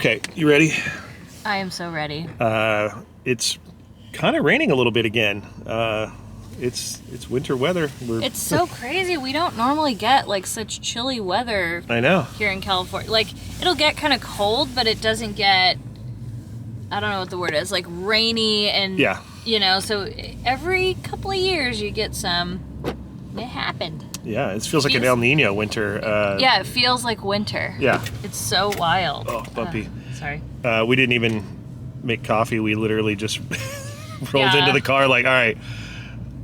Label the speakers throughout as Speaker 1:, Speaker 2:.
Speaker 1: Okay, you ready?
Speaker 2: I am so ready.
Speaker 1: It's kind of raining a little bit again. It's winter weather.
Speaker 2: It's so crazy. We don't normally get like such chilly weather.
Speaker 1: I know.
Speaker 2: Here in California. Like, it'll get kind of cold, but it doesn't get, I don't know what the word is, like rainy and,
Speaker 1: Yeah.
Speaker 2: you know, so every couple of years you get some. It happened.
Speaker 1: Yeah, it feels like an El Nino winter.
Speaker 2: Yeah, it feels like winter.
Speaker 1: Yeah.
Speaker 2: It's so wild.
Speaker 1: Oh, bumpy.
Speaker 2: Sorry.
Speaker 1: We didn't even make coffee. We literally just rolled into the car like, all right,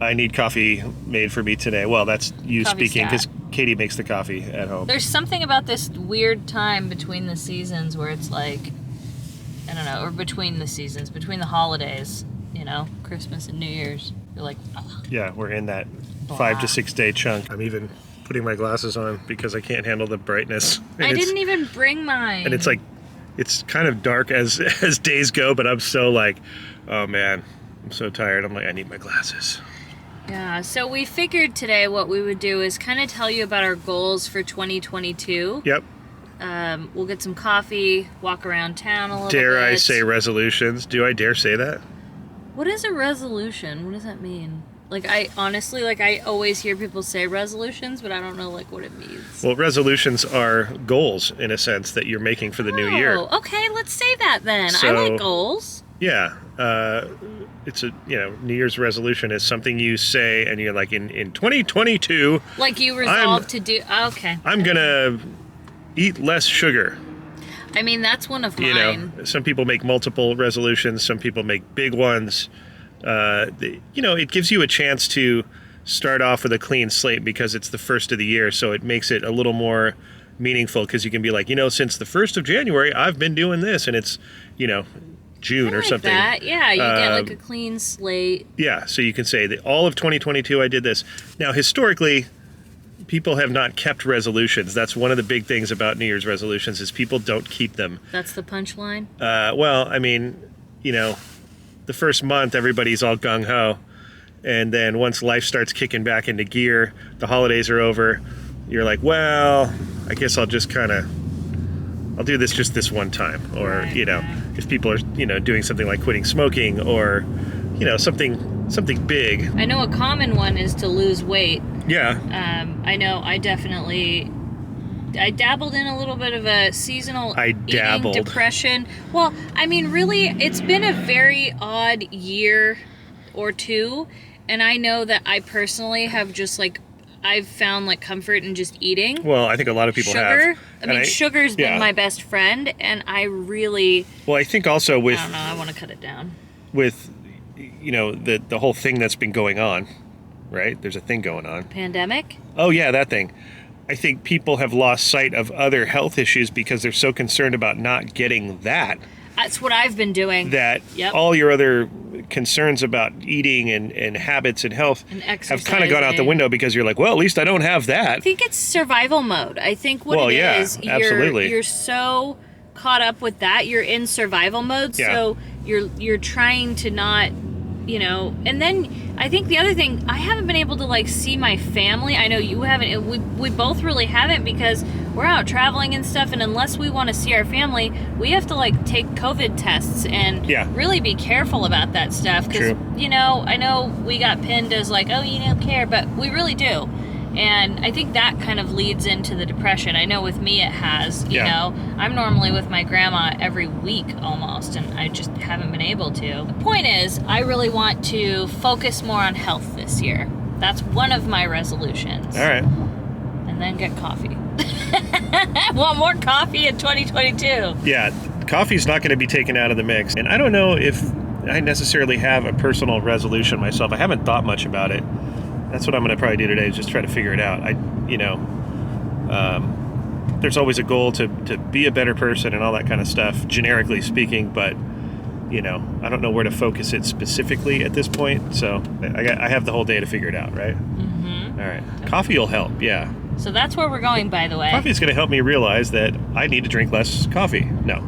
Speaker 1: I need coffee made for me today. Well, that's you
Speaker 2: Coffee
Speaker 1: speaking,
Speaker 2: stat.
Speaker 1: because Katie makes the coffee at home.
Speaker 2: There's something about this weird time between the seasons where it's like, I don't know, or between the seasons, between the holidays, you know, Christmas and New Year's. You're like, ugh.
Speaker 1: Yeah, we're in that
Speaker 2: Blah.
Speaker 1: 5 to 6 day chunk. I'm even putting my glasses on because I can't handle the brightness. And
Speaker 2: I didn't even bring mine.
Speaker 1: And it's like, it's kind of dark as days go, but I'm so like, oh man, I'm so tired. I'm like, I need my glasses.
Speaker 2: Yeah, so we figured today what we would do is kind of tell you about our goals for 2022.
Speaker 1: Yep.
Speaker 2: We'll get some coffee, walk around town a little bit.
Speaker 1: Dare I say resolutions? Do I dare say that?
Speaker 2: What is a resolution? What does that mean? Like, I honestly, like, I always hear people say resolutions, but I don't know, like, what it means.
Speaker 1: Well, resolutions are goals, in a sense, that you're making for the new year.
Speaker 2: Oh, okay, let's say that then.
Speaker 1: So,
Speaker 2: I like goals.
Speaker 1: Yeah. It's a, New Year's resolution is something you say, and you're like, in 2022...
Speaker 2: Like, you resolve to do... Okay.
Speaker 1: I'm going to eat less sugar.
Speaker 2: I mean, that's one of mine.
Speaker 1: You know, some people make multiple resolutions. Some people make big ones. It gives you a chance to start off with a clean slate because it's the first of the year. So it makes it a little more meaningful because you can be like, since the 1st of January, I've been doing this. And it's, June or something.
Speaker 2: That. Yeah, you get like a clean slate.
Speaker 1: Yeah, so you can say that all of 2022 I did this. Now, historically, people have not kept resolutions. That's one of the big things about New Year's resolutions is people don't keep them.
Speaker 2: That's the punchline?
Speaker 1: The first month, everybody's all gung-ho. And then once life starts kicking back into gear, the holidays are over, you're like, well, I guess I'll just I'll do this just this one time. Or,
Speaker 2: right.
Speaker 1: If people are, doing something like quitting smoking or, something big.
Speaker 2: I know a common one is to lose weight.
Speaker 1: Yeah.
Speaker 2: I know I dabbled in a little bit of a seasonal eating depression. Well, I mean, really, it's been a very odd year or two, and I know that I personally have just I've found comfort in just eating.
Speaker 1: Well, I think a lot of people have.
Speaker 2: Sugar's been my best friend, and I really...
Speaker 1: Well, I think also with...
Speaker 2: I don't know, I want to cut it down.
Speaker 1: With, the whole thing that's been going on, right? There's a thing going on.
Speaker 2: Pandemic?
Speaker 1: Oh, yeah, that thing. I think people have lost sight of other health issues because they're so concerned about not getting that.
Speaker 2: That's what I've been doing.
Speaker 1: That all your other concerns about eating and habits and health
Speaker 2: and
Speaker 1: have kind of gone out the window because you're like, well, at least I don't have that.
Speaker 2: I think it's survival mode. I think you're so caught up with that. You're in survival mode, so you're trying to not, and then I think the other thing, I haven't been able to see my family. I know you haven't. We both really haven't because we're out traveling and stuff, and unless we want to see our family, we have to take COVID tests and really be careful about that stuff. Because I know we got pinned as you don't care, but we really do. And I think that kind of leads into the depression. I know with me it has, you know. I'm normally with my grandma every week almost, and I just haven't been able to. The point is, I really want to focus more on health this year. That's one of my resolutions.
Speaker 1: All right.
Speaker 2: And then get coffee. I want more coffee in 2022.
Speaker 1: Yeah, coffee's not going to be taken out of the mix. And I don't know if I necessarily have a personal resolution myself. I haven't thought much about it. That's what I'm going to probably do today is just try to figure it out. There's always a goal to be a better person and all that kind of stuff, generically speaking, but, I don't know where to focus it specifically at this point. So I have the whole day to figure it out, right? Mm-hmm. All right. Coffee will help, yeah.
Speaker 2: So that's where we're going, by the way.
Speaker 1: Coffee's going to help me realize that I need to drink less coffee. No.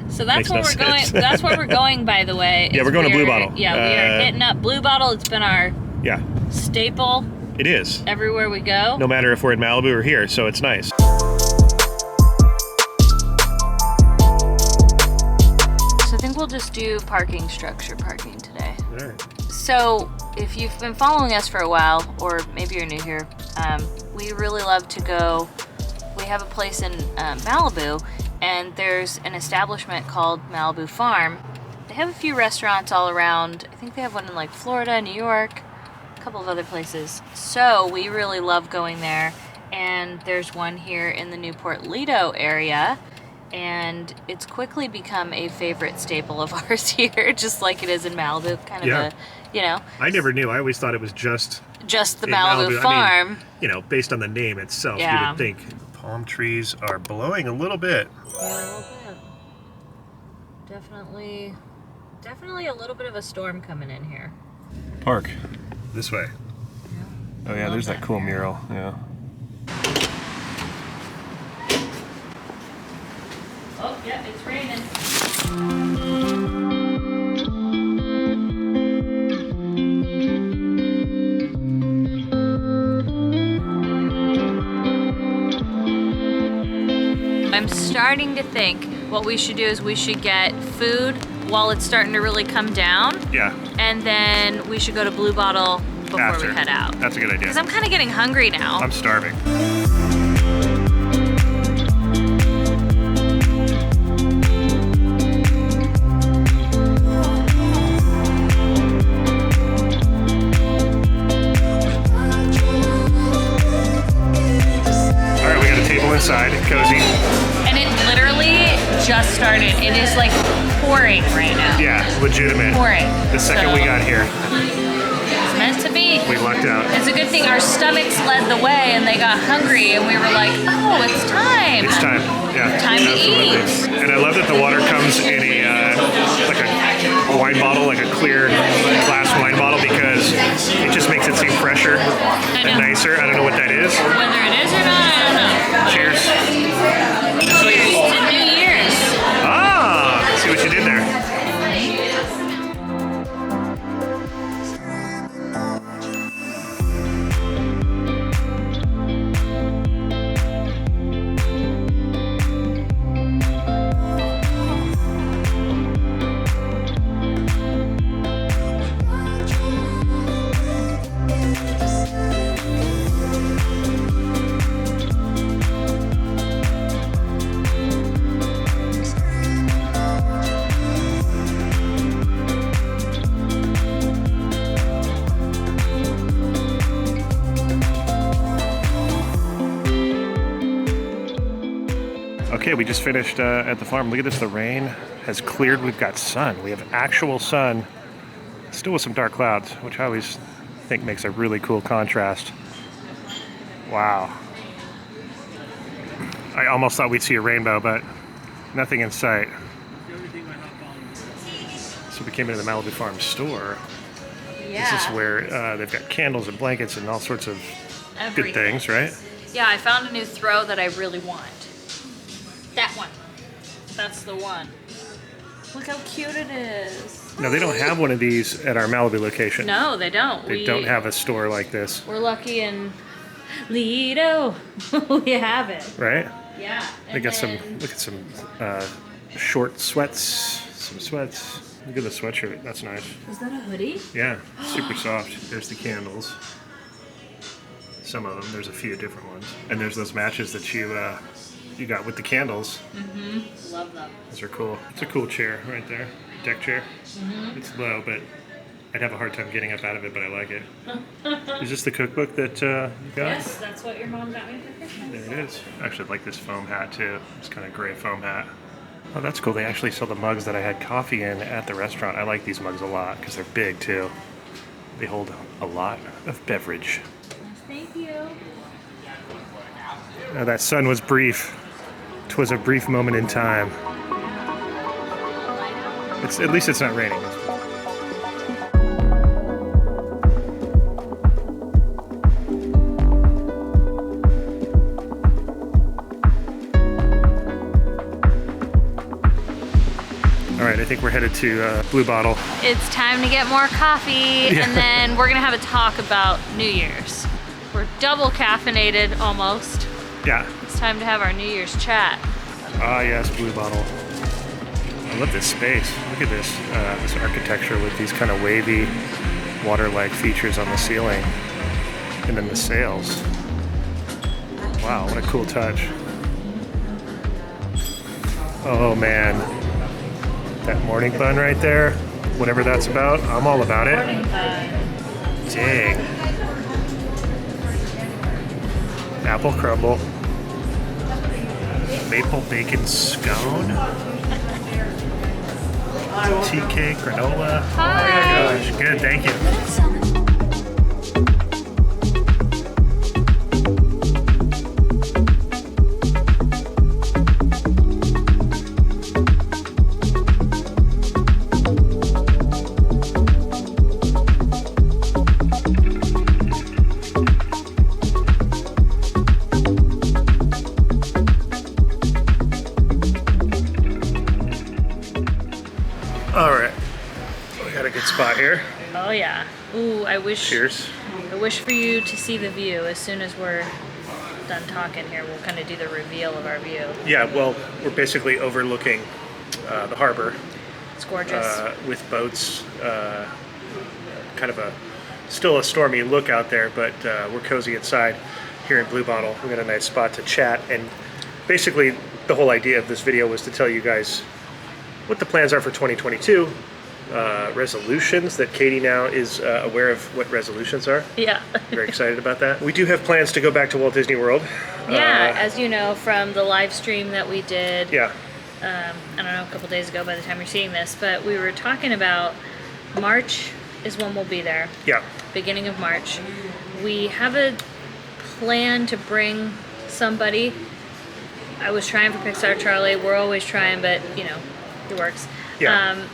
Speaker 2: So that's where we're going. That's where we're going, by the way.
Speaker 1: Yeah, we're going to Blue Bottle.
Speaker 2: Yeah, we are hitting up Blue Bottle. It's been our staple.
Speaker 1: It is.
Speaker 2: Everywhere we go.
Speaker 1: No matter if we're in Malibu or here, so it's nice.
Speaker 2: we'll just do parking structure parking today.
Speaker 1: All right.
Speaker 2: So if you've been following us for a while, or maybe you're new here, we really love to go. We have a place in Malibu, and there's an establishment called Malibu Farm. They have a few restaurants all around. I think they have one in like Florida, New York, a couple of other places. So we really love going there. And there's one here in the Newport Lido area. And it's quickly become a favorite staple of ours here, just like it is in Malibu. Kind of a, you know.
Speaker 1: I never knew. I always thought it was just
Speaker 2: the Malibu Farm.
Speaker 1: I mean, you know, based on the name itself, you would think. Palm trees are blowing a little bit.
Speaker 2: Yeah, a little bit. Definitely a little bit of a storm coming in here.
Speaker 1: Park. This way.
Speaker 2: Yeah.
Speaker 1: Oh yeah, there's that cool mural. Yeah.
Speaker 2: Oh, yeah, it's raining. I'm starting to think what we should do is we should get food while it's starting to really come down.
Speaker 1: Yeah.
Speaker 2: And then we should go to Blue Bottle before we head out.
Speaker 1: That's a good idea.
Speaker 2: Because I'm kind of getting hungry now.
Speaker 1: I'm starving. Inside, cozy.
Speaker 2: And it literally just started. It is like pouring right now.
Speaker 1: Yeah, legitimate.
Speaker 2: Pouring.
Speaker 1: The second we got here.
Speaker 2: It's meant to be.
Speaker 1: We lucked out.
Speaker 2: It's a good thing our stomachs led the way and they got hungry and we were like, oh, it's time.
Speaker 1: It's time. Yeah.
Speaker 2: Time to eat.
Speaker 1: And I love that the water comes in like a wine bottle, like a clear glass wine bottle, because it just makes it seem fresher and nicer. I don't know what that is.
Speaker 2: Whether it is or not, I don't know.
Speaker 1: Cheers.
Speaker 2: Cheers to New Year's.
Speaker 1: Ah, see what you did there. Okay, we just finished at the farm. Look at this, the rain has cleared. We've got sun. We have actual sun, still with some dark clouds, which I always think makes a really cool contrast. Wow. I almost thought we'd see a rainbow, but nothing in sight. So we came into the Malibu Farm store.
Speaker 2: Yeah.
Speaker 1: This is where they've got candles and blankets and all sorts of good things, right?
Speaker 2: Yeah, I found a new throw that I really want. That one. That's the one. Look how cute it is.
Speaker 1: No, they don't have one of these at our Malibu location.
Speaker 2: No, they don't.
Speaker 1: They don't have a store like this.
Speaker 2: We're lucky in Lido. We have it.
Speaker 1: Right?
Speaker 2: Yeah.
Speaker 1: They got some, look at some short sweats, some sweats. Look at the sweatshirt, that's nice.
Speaker 2: Is that a hoodie?
Speaker 1: Yeah, super soft. There's the candles. Some of them, there's a few different ones. And there's those matches that you got with the candles.
Speaker 2: Mm-hmm. Love them.
Speaker 1: Those are cool. It's a cool chair right there, deck chair. Mm-hmm. It's low, but I'd have a hard time getting up out of it, but I like it. Is this the cookbook that you got?
Speaker 2: Yes, that's what your mom got me for Christmas.
Speaker 1: There it is. Actually, I like this foam hat too. It's kind of gray foam hat. Oh, that's cool. They actually sell the mugs that I had coffee in at the restaurant. I like these mugs a lot because they're big too. They hold a lot of beverage.
Speaker 2: Thank you.
Speaker 1: Now, that sun was brief. 'Twas a brief moment in time. At least it's not raining. All right, I think we're headed to Blue Bottle.
Speaker 2: It's time to get more coffee, and then we're gonna have a talk about New Year's. We're double caffeinated almost.
Speaker 1: Yeah.
Speaker 2: It's time to have our New Year's chat.
Speaker 1: Ah, yes, Blue Bottle. I love this space. Look at this this architecture with these kind of wavy water-like features on the ceiling, and then the sails. Wow, what a cool touch. Oh man, that morning bun right there, whatever that's about, I'm all about it. Dang. Apple crumble. Maple bacon scone. Tea cake, granola.
Speaker 2: Hi.
Speaker 1: Oh my gosh, good, thank you. Spot here.
Speaker 2: Oh yeah. Ooh, I wish.
Speaker 1: Cheers.
Speaker 2: I wish for you to see the view as soon as we're done talking here. We'll kind of do the reveal of our view.
Speaker 1: Yeah, well, we're basically overlooking the harbor.
Speaker 2: It's gorgeous.
Speaker 1: With boats. Kind of still a stormy look out there, but we're cozy inside here in Blue Bottle. We got a nice spot to chat, and basically the whole idea of this video was to tell you guys what the plans are for 2022. Resolutions that Katie now is aware of what resolutions are.
Speaker 2: Yeah.
Speaker 1: Very excited about that. We do have plans to go back to Walt Disney World.
Speaker 2: Yeah, as you know from the live stream that we did.
Speaker 1: Yeah.
Speaker 2: I don't know, a couple days ago by the time you're seeing this, but we were talking about March is when we'll be there.
Speaker 1: Yeah.
Speaker 2: Beginning of March. We have a plan to bring somebody. I was trying for Pixar Charlie. We're always trying, but you know, it works.
Speaker 1: Yeah.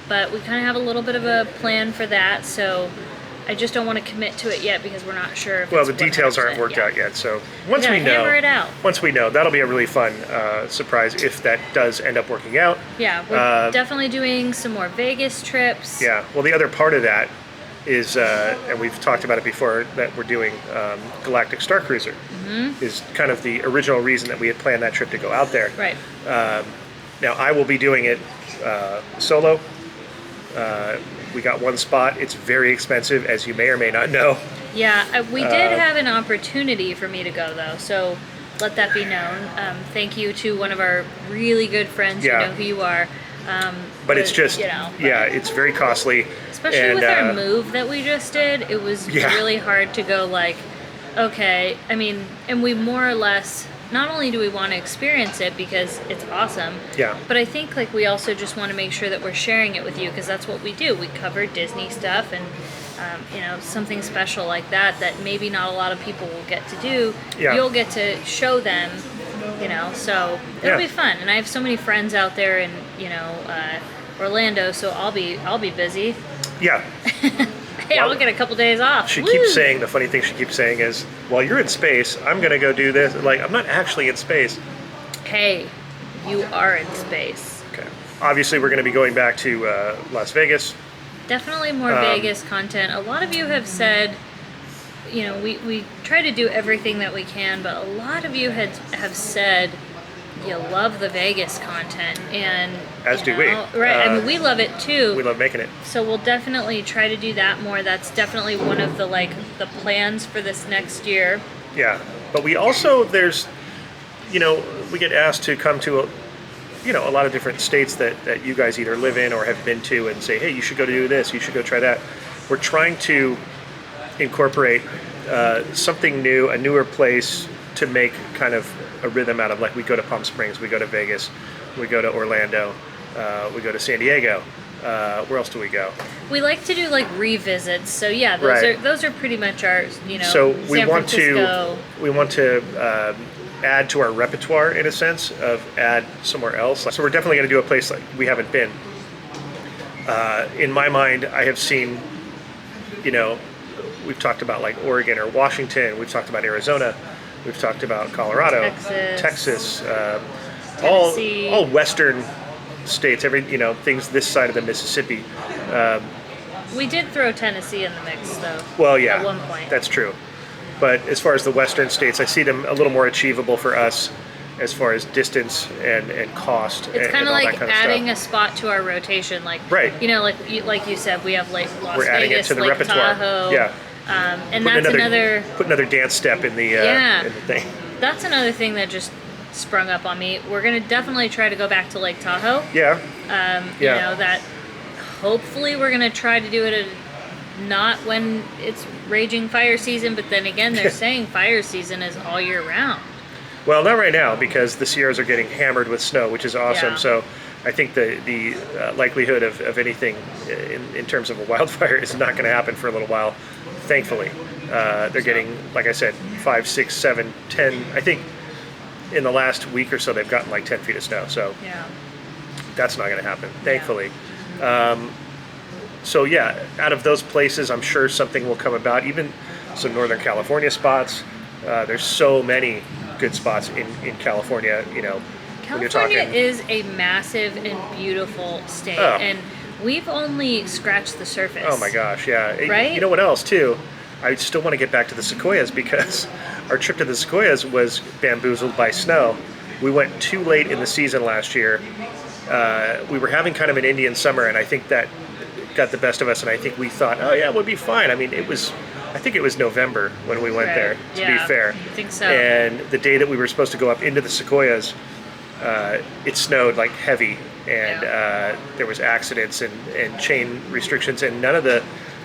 Speaker 2: But we kind of have a little bit of a plan for that, so I just don't want to commit to it yet because we're not sure if
Speaker 1: the details aren't worked out yet. So once we know,
Speaker 2: hammer it out.
Speaker 1: Once we know, that'll be a really fun surprise if that does end up working out.
Speaker 2: Yeah, we're definitely doing some more Vegas trips.
Speaker 1: Yeah. Well, the other part of that is, and we've talked about it before, that we're doing Galactic Star Cruiser. Mm-hmm. Is kind of the original reason that we had planned that trip to go out there.
Speaker 2: Right.
Speaker 1: Now I will be doing it solo. We got one spot. It's very expensive, as you may or may not know.
Speaker 2: Yeah, we did have an opportunity for me to go, though, so let that be known. Thank you to one of our really good friends. You know who you are.
Speaker 1: But it's just, it's very costly.
Speaker 2: Especially with our move that we just did, it was really hard to go like, okay, I mean, and we more or less, not only do we want to experience it because it's awesome, but I think like we also just want to make sure that we're sharing it with you because that's what we do. We cover Disney stuff and you know, something special like that maybe not a lot of people will get to do. You'll get to show them, you know, so it'll be fun. And I have so many friends out there in, you know, Orlando, so I'll be busy.
Speaker 1: Yeah.
Speaker 2: Hey, I'll get a couple days off.
Speaker 1: She keeps saying, the funny thing she keeps saying is, while you're in space, I'm going to go do this. Like, I'm not actually in space.
Speaker 2: Hey, you are in space.
Speaker 1: Okay. Obviously, we're going to be going back to Las Vegas.
Speaker 2: Definitely more Vegas content. A lot of you have said, you know, we try to do everything that we can, but a lot of you have said you love the Vegas content, and
Speaker 1: as do we.
Speaker 2: Right? I mean, we love it too.
Speaker 1: We love making it.
Speaker 2: So we'll definitely try to do that more. That's definitely one of the the plans for this next year.
Speaker 1: Yeah, but we also you know, we get asked to come to a lot of different states that you guys either live in or have been to, and say, hey, you should go do this, you should go try that. We're trying to incorporate something new, a newer place to make kind of a rhythm out of. Like, we go to Palm Springs, we go to Vegas, we go to Orlando, we go to San Diego. Where else do we go? We like to do like revisits. So yeah, those are pretty much our, you know. So we want to add to our repertoire in a sense of add somewhere else. So we're definitely going to do a place like we haven't been. In my mind, I have seen, you know, we've talked about like Oregon or Washington. We've talked about Arizona. We've talked about Colorado, Texas, all Western states. Things this side of the Mississippi.
Speaker 2: We did throw Tennessee in the mix, though.
Speaker 1: Well, yeah,
Speaker 2: at one point.
Speaker 1: That's true. But as far as the Western states, I see them a little more achievable for us as far as distance and cost.
Speaker 2: It's kind of like adding
Speaker 1: a
Speaker 2: spot to our rotation, like
Speaker 1: right.
Speaker 2: You know, like you said, we have like Las
Speaker 1: We're adding
Speaker 2: Vegas,
Speaker 1: it to the
Speaker 2: Lake
Speaker 1: repertoire.
Speaker 2: Tahoe,
Speaker 1: yeah,
Speaker 2: and that's
Speaker 1: put another dance step in the in the thing.
Speaker 2: That's another thing that just sprung up on me. We're gonna definitely try to go back to Lake Tahoe.
Speaker 1: Yeah.
Speaker 2: You know that. Hopefully, we're gonna try to do it not when it's raging fire season, but then again, they're saying fire season is all year round.
Speaker 1: Well, not right now because the Sierras are getting hammered with snow, which is awesome.
Speaker 2: Yeah.
Speaker 1: So I think the likelihood of anything in terms of a wildfire is not going to happen for a little while, thankfully. They're getting, like I said, 5, 6, 7, 10. I think in the last week or so they've gotten like 10 feet of snow. So that's not going to happen, thankfully. So yeah, out of those places, I'm sure something will come about. Even some Northern California spots. There's so many good spots in California, you know.
Speaker 2: California is a massive and beautiful state, and we've only scratched the surface.
Speaker 1: Oh my gosh, yeah.
Speaker 2: Right?
Speaker 1: You know what else, too? I still want to get back to the Sequoias because our trip to the Sequoias was bamboozled by snow. We went too late in the season last year. We were having kind of an Indian summer, and I think that got the best of us, and I think we thought, oh yeah, we'll be fine. I mean, I think it was November when we went there, to be fair.
Speaker 2: I think so.
Speaker 1: And the day that we were supposed to go up into the Sequoias, it snowed like heavy, and there was accidents and chain restrictions, and none of the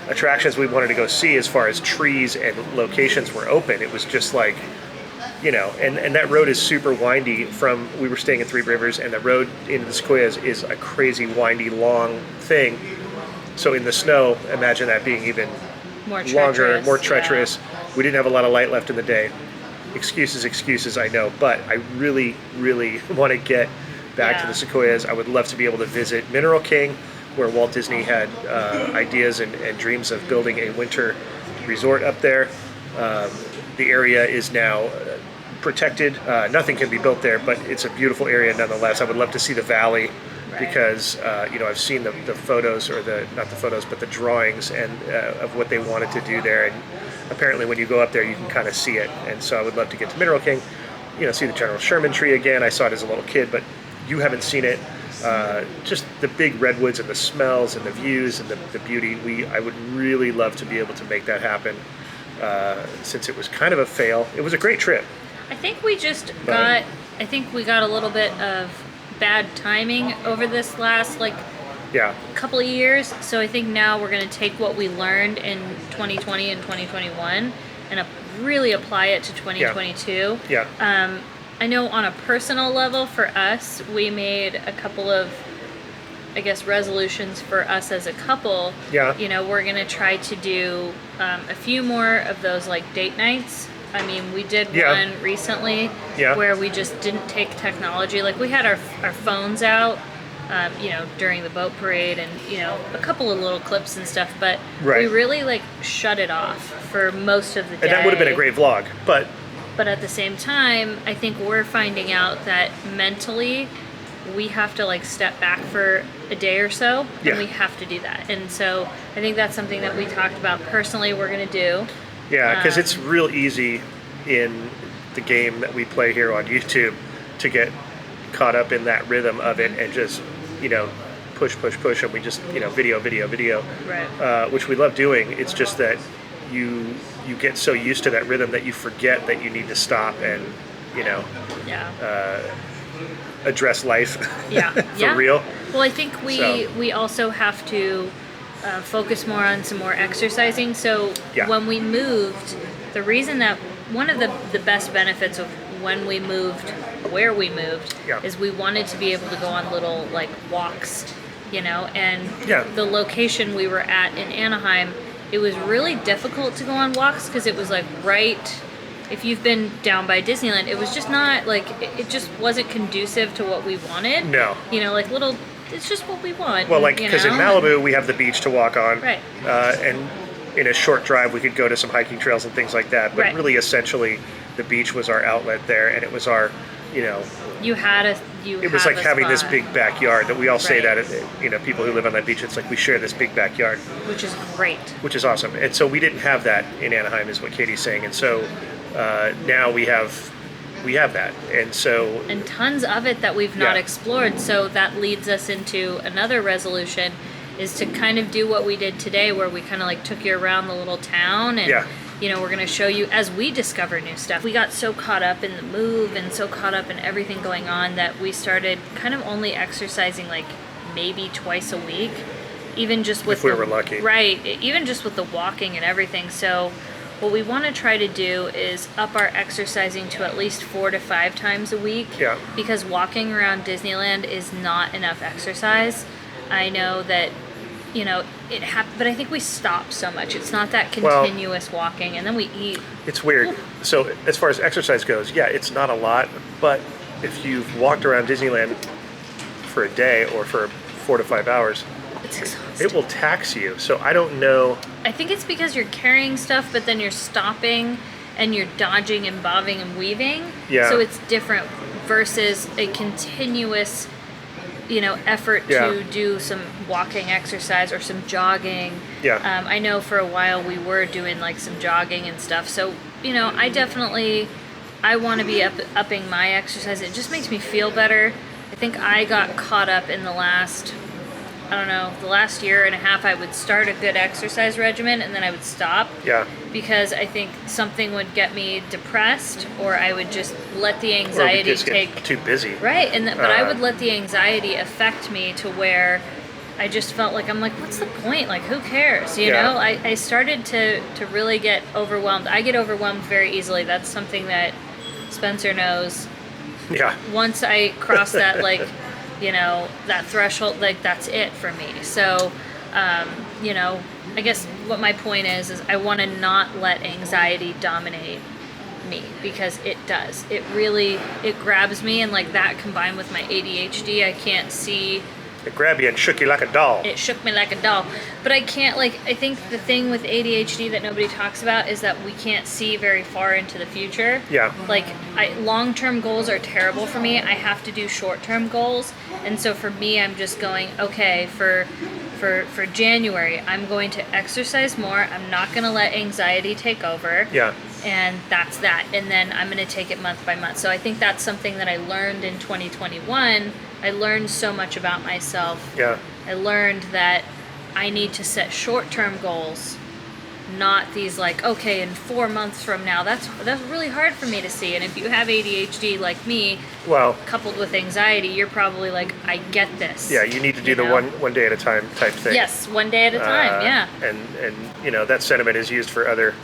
Speaker 1: attractions we wanted to go see as far as trees and locations were open. It was just like, you know, and that road is super windy we were staying in Three Rivers, and the road into the Sequoias is a crazy, windy, long thing. So in the snow, imagine that being even longer, more treacherous. Yeah. We didn't have a lot of light left in the day. Excuses, I know, but I really, really want to get back to the Sequoias. I would love to be able to visit Mineral King, where Walt Disney had ideas and dreams of building a winter resort up there. The area is now protected. Nothing can be built there, but it's a beautiful area nonetheless. I would love to see the valley. Because you know, I've seen the photos, or not the photos, but the drawings and of what they wanted to do there, and apparently when you go up there you can kind of see it. And so I would love to get to Mineral King, you know, see the General Sherman tree again. I saw it as a little kid, but you haven't seen it. Just the big redwoods and the smells and the views and the beauty. I would really love to be able to make that happen, since it was kind of a fail. It was a great trip.
Speaker 2: I think we got a little bit of bad timing over this last couple of years. So I think now we're going to take what we learned in 2020 and 2021 and really apply it to 2022. I know on a personal level for us, we made a couple of, I guess, resolutions for us as a couple. You know, we're going to try to do a few more of those like date nights. I mean, we did one recently where we just didn't take technology. Like, we had our phones out, you know, during the boat parade, and, you know, a couple of little clips and stuff, but we really, like, shut it off for most of the day.
Speaker 1: And that would have been a great vlog, but
Speaker 2: at the same time, I think we're finding out that mentally we have to, like, step back for a day or so, and we have to do that. And so I think that's something that we talked about personally we're going to do.
Speaker 1: Yeah, because it's real easy in the game that we play here on YouTube to get caught up in that rhythm of it and just, you know, push, and we just, you know, video, which we love doing. It's just that you get so used to that rhythm that you forget that you need to stop and, you know, address life for real.
Speaker 2: Well, I think we also have to focus more on some more exercising. So when we moved, the reason that one of the best benefits of when we moved, where we moved, is we wanted to be able to go on little like walks, you know, and the location we were at in Anaheim, it was really difficult to go on walks because it was like if you've been down by Disneyland, it was just not like, it just wasn't conducive to what we wanted.
Speaker 1: No.
Speaker 2: You know, like little, it's just what we want.
Speaker 1: Well, like, because in Malibu, we have the beach to walk on.
Speaker 2: Right.
Speaker 1: And in a short drive, we could go to some hiking trails and things like that. But really, essentially, the beach was our outlet there, and it was our, you know... It was like having this big backyard that we all say that, you know, people who live on that beach, it's like we share this big backyard.
Speaker 2: Which is great.
Speaker 1: Which is awesome. And so we didn't have that in Anaheim, is what Katie's saying. And so now we have we have that. And so...
Speaker 2: And tons of it that we've not explored. So that leads us into another resolution, is to kind of do what we did today, where we kind of like took you around the little town and, you know, we're going to show you as we discover new stuff. We got so caught up in the move and so caught up in everything going on that we started kind of only exercising like maybe twice a week, even just with...
Speaker 1: If we were lucky.
Speaker 2: Right. Even just with the walking and everything. So what we want to try to do is up our exercising to at least 4 to 5 times a week.
Speaker 1: Yeah.
Speaker 2: Because walking around Disneyland is not enough exercise. I know that, you know, it happened, but I think we stop so much. It's not that continuous walking, and then we eat.
Speaker 1: It's weird. So as far as exercise goes, yeah, it's not a lot, but if you've walked around Disneyland for a day or for 4 to 5 hours,
Speaker 2: it's exhausting.
Speaker 1: It will tax you. So I don't know.
Speaker 2: I think it's because you're carrying stuff, but then you're stopping and you're dodging and bobbing and weaving.
Speaker 1: Yeah.
Speaker 2: So it's different versus a continuous, you know, effort to do some walking exercise or some jogging.
Speaker 1: Yeah.
Speaker 2: I know for a while we were doing like some jogging and stuff. So, you know, I want to be upping my exercise. It just makes me feel better. I think I got caught up in the last year and a half. I would start a good exercise regimen and then I would stop.
Speaker 1: Yeah.
Speaker 2: Because I think something would get me depressed, or I would just let the anxiety
Speaker 1: get too busy.
Speaker 2: Right, but I would let the anxiety affect me to where I just felt like, I'm like, what's the point? Like, who cares? You know, I started to really get overwhelmed. I get overwhelmed very easily. That's something that Spencer knows.
Speaker 1: Yeah.
Speaker 2: Once I cross that, like, you know, that threshold, like, that's it for me. So, you know, I guess what my point is I want to not let anxiety dominate me, because it does. It grabs me, and like that combined with my ADHD, I can't see.
Speaker 1: It grabbed you and shook you like a doll.
Speaker 2: It shook me like a doll. But I can't, like, I think the thing with ADHD that nobody talks about is that we can't see very far into the future.
Speaker 1: Yeah.
Speaker 2: Like, long-term goals are terrible for me. I have to do short-term goals. And so for me, I'm just going, okay, for January, I'm going to exercise more. I'm not going to let anxiety take over.
Speaker 1: Yeah.
Speaker 2: And that's that. And then I'm going to take it month by month. So I think that's something that I learned in 2021. I learned so much about myself.
Speaker 1: Yeah.
Speaker 2: I learned that I need to set short-term goals, not these like, okay, in 4 months from now. That's really hard for me to see. And if you have ADHD like me, coupled with anxiety, you're probably like, I get this.
Speaker 1: Yeah, you need to do the one day at a time type thing.
Speaker 2: Yes, one day at a time. Yeah.
Speaker 1: And you know, that sentiment is used for other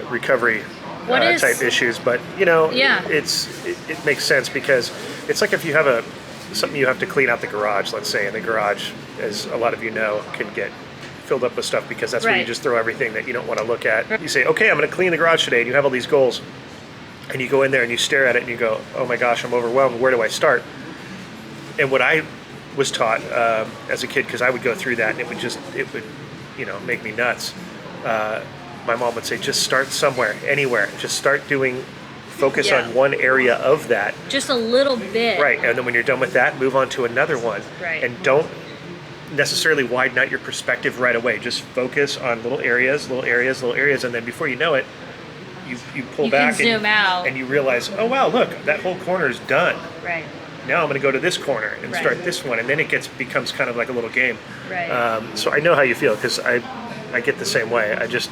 Speaker 1: recovery type issues, but you know, it makes sense, because it's like if you have something you have to clean out the garage, let's say, and the garage, as a lot of you know, can get filled up with stuff, because that's where you just throw everything that you don't want to look at. You say, okay, I'm going to clean the garage today, and you have all these goals, and you go in there and you stare at it and you go, oh my gosh, I'm overwhelmed, where do I start? And what I was taught as a kid, because I would go through that and it would you know, make me nuts. My mom would say, just start somewhere, anywhere, just start focus on one area of that.
Speaker 2: Just a little bit.
Speaker 1: Right, and then when you're done with that, move on to another one.
Speaker 2: Right.
Speaker 1: And don't necessarily widen out your perspective right away. Just focus on little areas, and then before you know it, you pull back
Speaker 2: and zoom out,
Speaker 1: and you realize, oh wow, look, that whole corner is done.
Speaker 2: Right.
Speaker 1: Now I'm going to go to this corner and start this one, and then it becomes kind of like a little game.
Speaker 2: Right.
Speaker 1: So I know how you feel, because I get the same way. I just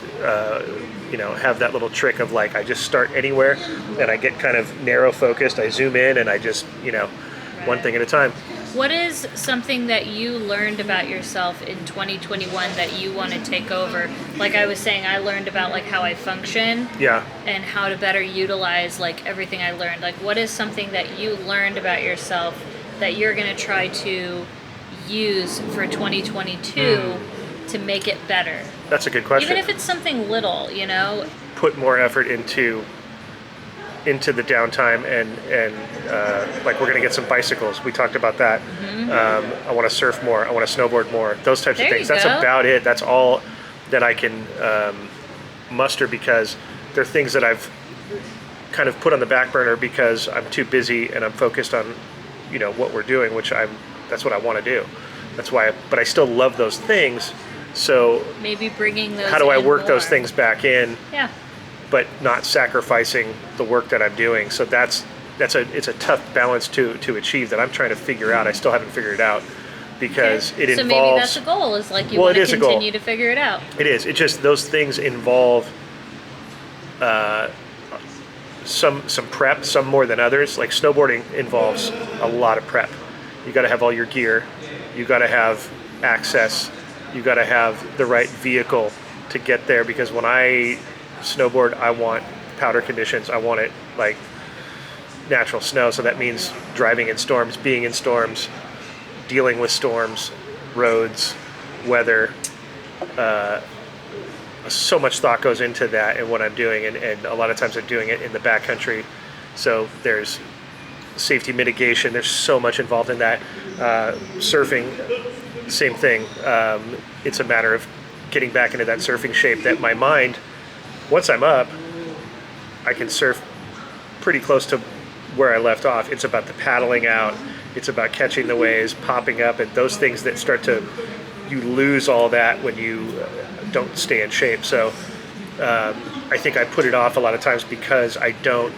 Speaker 1: you know, have that little trick of like, I just start anywhere, and I get kind of narrow focused. I zoom in, and I just, you know, one thing at a time.
Speaker 2: What is something that you learned about yourself in 2021 that you want to take over? Like I was saying, I learned about like how I function.
Speaker 1: Yeah. And
Speaker 2: how to better utilize like everything I learned. Like, what is something that you learned about yourself that you're going to try to use for 2022 to make it better?
Speaker 1: That's a good question.
Speaker 2: Even if it's something little, you know.
Speaker 1: Put more effort into the downtime, and like we're going to get some bicycles. We talked about that. I want to surf more. I want to snowboard more. Those types of things. That's about it. That's all that I can muster, because they're things that I've kind of put on the back burner because I'm too busy and I'm focused on, you know, what we're doing, that's what I want to do. That's why. But I still love those things. So
Speaker 2: maybe bringing those.
Speaker 1: How do I work those things back in?
Speaker 2: Yeah.
Speaker 1: but not sacrificing the work that I'm doing. So it's a tough balance to achieve that I'm trying to figure out. I still haven't figured it out because it involves.
Speaker 2: So maybe that's a goal. Is like you want to continue to figure it out.
Speaker 1: It is. It just those things involve some prep, some more than others. Like snowboarding involves a lot of prep. You got to have all your gear. You got to have access. You got to have the right vehicle to get there, because when I snowboard, I want powder conditions. I want it like natural snow. So that means driving in storms, being in storms, dealing with storms, roads, weather. So much thought goes into that and what I'm doing, and a lot of times I'm doing it in the backcountry. So there's safety mitigation. There's so much involved in that. Surfing, same thing. It's a matter of getting back into that surfing shape that my mind, once I'm up, I can surf pretty close to where I left off. It's about the paddling out. It's about catching the waves, popping up, and those things that start to, you lose all that when you don't stay in shape. So I think I put it off a lot of times because I don't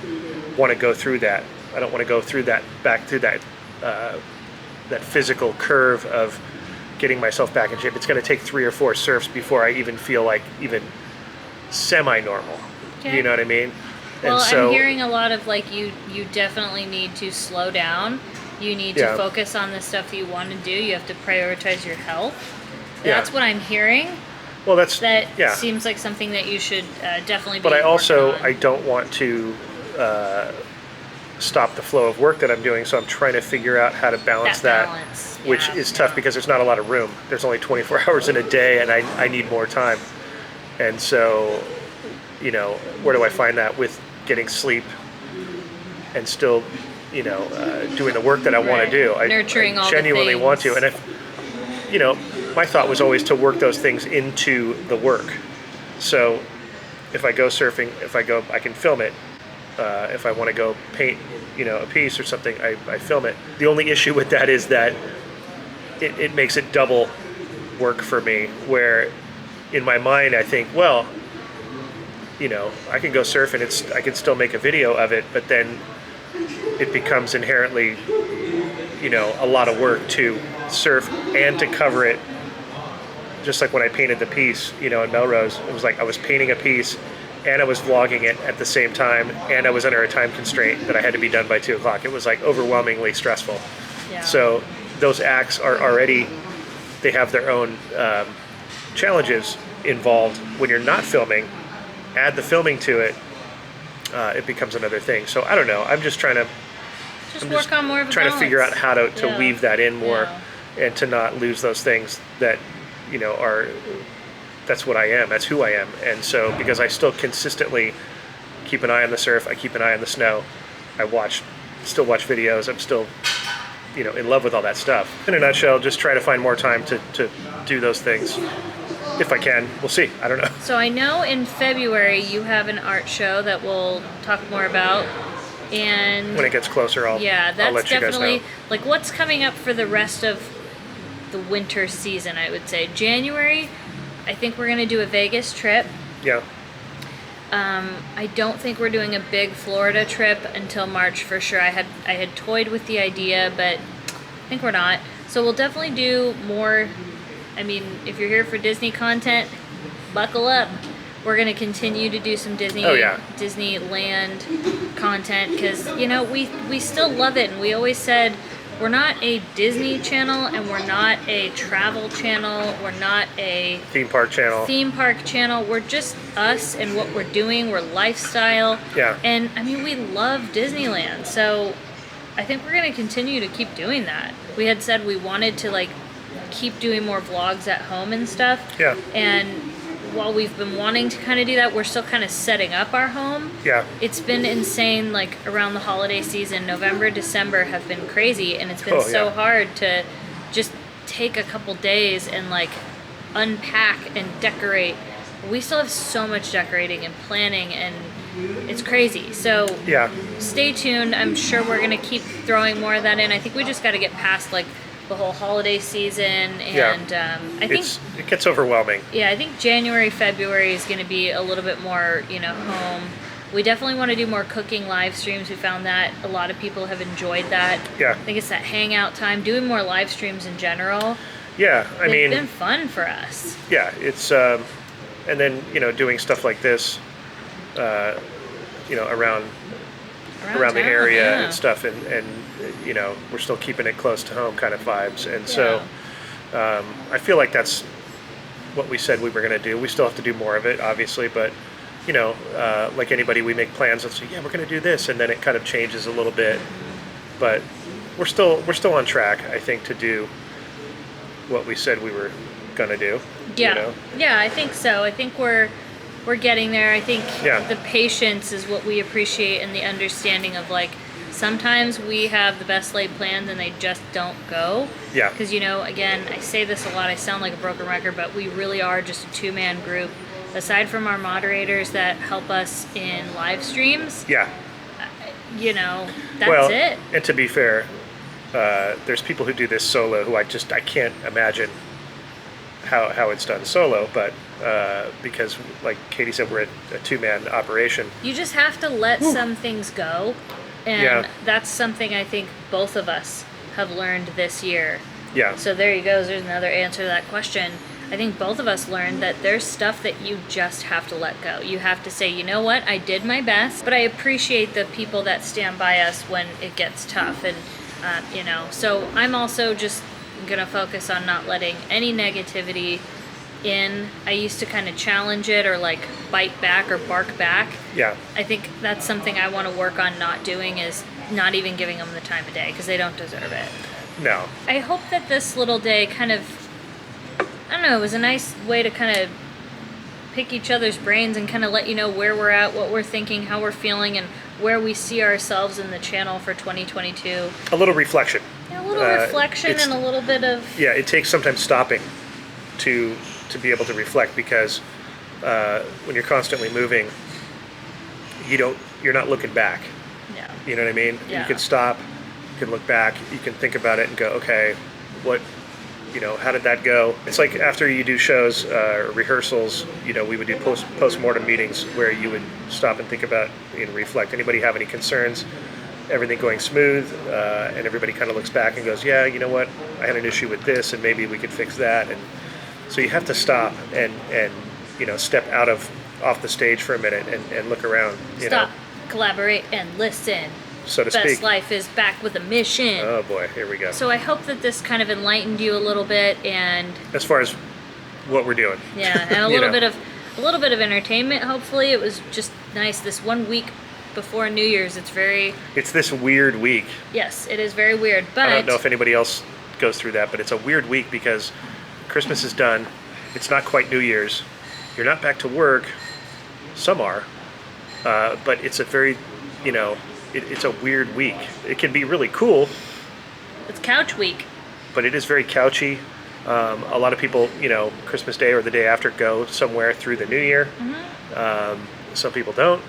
Speaker 1: want to go through that. I don't want to go through that, back through that that physical curve of getting myself back in shape. It's going to take 3 or 4 surfs before I even feel like even semi-normal. Okay. You know what I mean?
Speaker 2: Well, and so, I'm hearing a lot of like you definitely need to slow down. You need to focus on the stuff that you want to do. You have to prioritize your health. That's what I'm hearing.
Speaker 1: Well, that
Speaker 2: seems like something that you should definitely be
Speaker 1: But
Speaker 2: I
Speaker 1: don't want to stop the flow of work that I'm doing, so I'm trying to figure out how to balance that which is tough because there's not a lot of room. There's only 24 hours in a day, and I need more time. And so, you know, where do I find that with getting sleep and still, you know, doing the work that I want to do?
Speaker 2: Nurturing
Speaker 1: I genuinely want to. And if, you know, my thought was always to work those things into the work. So if I go surfing, I can film it. If I want to go paint, you know, a piece or something, I film it. The only issue with that is that it makes it double work for me, where in my mind I think, well, you know, I can go surf and I can still make a video of it, but then it becomes inherently, you know, a lot of work to surf and to cover it. Just like when I painted the piece, you know, in Melrose, it was like I was painting a piece and I was vlogging it at the same time, and I was under a time constraint that I had to be done by 2 o'clock. It was like overwhelmingly stressful. Yeah. So those acts are already, they have their own challenges involved. When you're not filming, add the filming to it, it becomes another thing. So I don't know. I'm just trying to
Speaker 2: work on more of a
Speaker 1: trying
Speaker 2: balance.
Speaker 1: To figure out how to weave that in more, and to not lose those things that, you know, are, that's what I am. That's who I am. And so because I still consistently keep an eye on the surf, I keep an eye on the snow. I still watch videos. I'm still, you know, in love with all that stuff. In a nutshell, just try to find more time to do those things. If I can, we'll see. I don't know.
Speaker 2: So I know in February you have an art show that we'll talk more about, and
Speaker 1: when it gets closer, I'll
Speaker 2: that's
Speaker 1: let you
Speaker 2: definitely
Speaker 1: guys know.
Speaker 2: Like what's coming up for the rest of the winter season. I would say January, I think we're gonna do a Vegas trip.
Speaker 1: Yeah.
Speaker 2: I don't think we're doing a big Florida trip until March for sure. I had toyed with the idea, but I think we're not. So we'll definitely do more. I mean, if you're here for Disney content, buckle up. We're going to continue to do some Disneyland content because, you know, we still love it. And we always said we're not a Disney channel and we're not a travel channel. We're not a
Speaker 1: theme park channel.
Speaker 2: We're just us and what we're doing. We're lifestyle.
Speaker 1: Yeah.
Speaker 2: And, I mean, we love Disneyland. So I think we're going to continue to keep doing that. We had said we wanted to, like, keep doing more vlogs at home and stuff.
Speaker 1: Yeah.
Speaker 2: And while we've been wanting to kind of do that, we're still kind of setting up our home.
Speaker 1: Yeah.
Speaker 2: It's been insane, like around the holiday season. November, December have been crazy, and it's been so hard to just take a couple days and like unpack and decorate. We still have so much decorating and planning, and it's crazy. So stay tuned. I'm sure we're going to keep throwing more of that in. I think we just got to get past like the whole holiday season, and I think
Speaker 1: it gets overwhelming.
Speaker 2: Yeah, I think January, February is going to be a little bit more, home. We definitely want to do more cooking live streams. We found that a lot of people have enjoyed that.
Speaker 1: Yeah.
Speaker 2: I think it's that hangout time, doing more live streams in general.
Speaker 1: Yeah, I mean,
Speaker 2: it's been fun for us.
Speaker 1: Yeah, it's and then doing stuff like this, around the area and stuff, and we're still keeping it close to home kind of vibes, and so I feel like that's what we said we were going to do. We still have to do more of it, obviously, but like anybody, we make plans and say, yeah, we're going to do this, and then it kind of changes a little bit, but we're still on track, I think, to do what we said we were going to do.
Speaker 2: Yeah, I think so. I think we're getting there. I think the patience is what we appreciate, and the understanding of, like, sometimes we have the best laid plans and they just don't go.
Speaker 1: Yeah.
Speaker 2: Because, again, I say this a lot, I sound like a broken record, but we really are just a two-man group. Aside from our moderators that help us in live streams, that's it.
Speaker 1: And to be fair, there's people who do this solo who I can't imagine how it's done solo, but because, like Katie said, we're a two-man operation.
Speaker 2: You just have to let some things go, and that's something I think both of us have learned this year.
Speaker 1: Yeah.
Speaker 2: So there you go. There's another answer to that question. I think both of us learned that there's stuff that you just have to let go. You have to say, you know what, I did my best, but I appreciate the people that stand by us when it gets tough. And, so I'm also just going to focus on not letting any negativity in. I used to kind of challenge it or like bite back or bark back.
Speaker 1: Yeah.
Speaker 2: I think that's something I want to work on not doing, is not even giving them the time of day, because they don't deserve it.
Speaker 1: No.
Speaker 2: I hope that this little day kind of, I don't know, it was a nice way to kind of pick each other's brains and kind of let you know where we're at, what we're thinking, how we're feeling, and where we see ourselves in the channel for 2022.
Speaker 1: A little reflection.
Speaker 2: Yeah, a little reflection and a little bit of...
Speaker 1: Yeah, it takes sometimes stopping to be able to reflect, because when you're constantly moving, you're not looking back.
Speaker 2: Yeah.
Speaker 1: You know what I mean?
Speaker 2: Yeah.
Speaker 1: You can stop, you can look back, you can think about it and go, okay, how did that go? It's like after you do shows, rehearsals, we would do post-mortem meetings where you would stop and think about and reflect. Anybody have any concerns? Everything going smooth, and everybody kind of looks back and goes, yeah, you know what? I had an issue with this, and maybe we could fix that. And so you have to stop and step off the stage for a minute and look around.
Speaker 2: Stop, collaborate, and listen.
Speaker 1: So to speak.
Speaker 2: Best Life is back with a mission.
Speaker 1: Oh boy, here we go.
Speaker 2: So I hope that this kind of enlightened you a little bit, and
Speaker 1: as far as what we're doing.
Speaker 2: Yeah, and a little bit of entertainment. Hopefully, it was just nice this 1 week before New Year's. It's
Speaker 1: this weird week.
Speaker 2: Yes, it is very weird. But
Speaker 1: I don't know if anybody else goes through that, but it's a weird week because Christmas is done. It's not quite New Year's. You're not back to work. Some are, but it's a very, it's a weird week. It can be really cool.
Speaker 2: It's couch week.
Speaker 1: But it is very couchy. A lot of people, Christmas Day or the day after go somewhere through the New Year. Mm-hmm. Some people don't.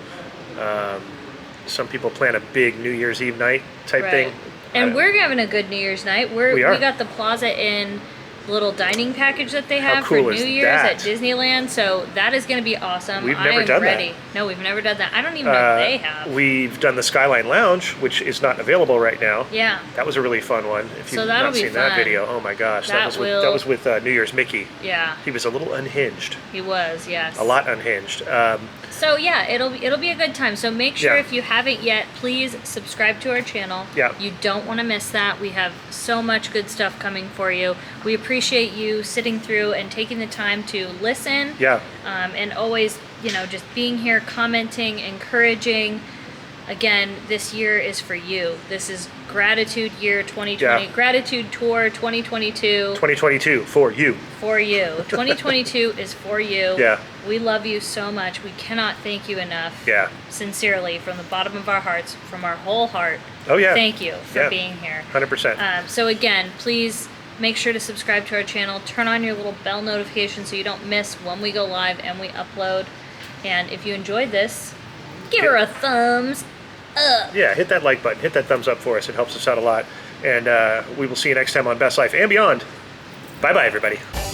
Speaker 1: Some people plan a big New Year's Eve night type thing.
Speaker 2: And we're having a good New Year's night. We got the Plaza Inn little dining package that they have for New Year's at Disneyland, so that is going to be awesome.
Speaker 1: We've never done
Speaker 2: ready.
Speaker 1: that.
Speaker 2: No, we've never done that. I don't even know if they have.
Speaker 1: We've done the Skyline Lounge, which is not available right now.
Speaker 2: Yeah.
Speaker 1: That was a really fun one. If you've not seen that video, oh my gosh, that was with New Year's Mickey.
Speaker 2: Yeah.
Speaker 1: He was a little unhinged.
Speaker 2: He was, yes.
Speaker 1: A lot unhinged.
Speaker 2: So yeah, it'll be a good time. So make sure if you haven't yet, please subscribe to our channel.
Speaker 1: Yeah.
Speaker 2: You don't want to miss that. We have so much good stuff coming for you. We appreciate you sitting through and taking the time to listen.
Speaker 1: Yeah.
Speaker 2: And always, just being here, commenting, encouraging. Again, this year is for you. This is Gratitude Year 2020. Yeah. Gratitude Tour 2022.
Speaker 1: 2022 for you.
Speaker 2: For you. 2022 is for you.
Speaker 1: Yeah.
Speaker 2: We love you so much. We cannot thank you enough.
Speaker 1: Yeah.
Speaker 2: Sincerely, from the bottom of our hearts, from our whole heart.
Speaker 1: Oh yeah.
Speaker 2: Thank you for being here.
Speaker 1: 100%.
Speaker 2: So again, please make sure to subscribe to our channel. Turn on your little bell notification so you don't miss when we go live and we upload. And if you enjoyed this, give her a thumbs up.
Speaker 1: Yeah, hit that like button, hit that thumbs up for us. It helps us out a lot. And we will see you next time on Best Life and Beyond. Bye-bye, everybody.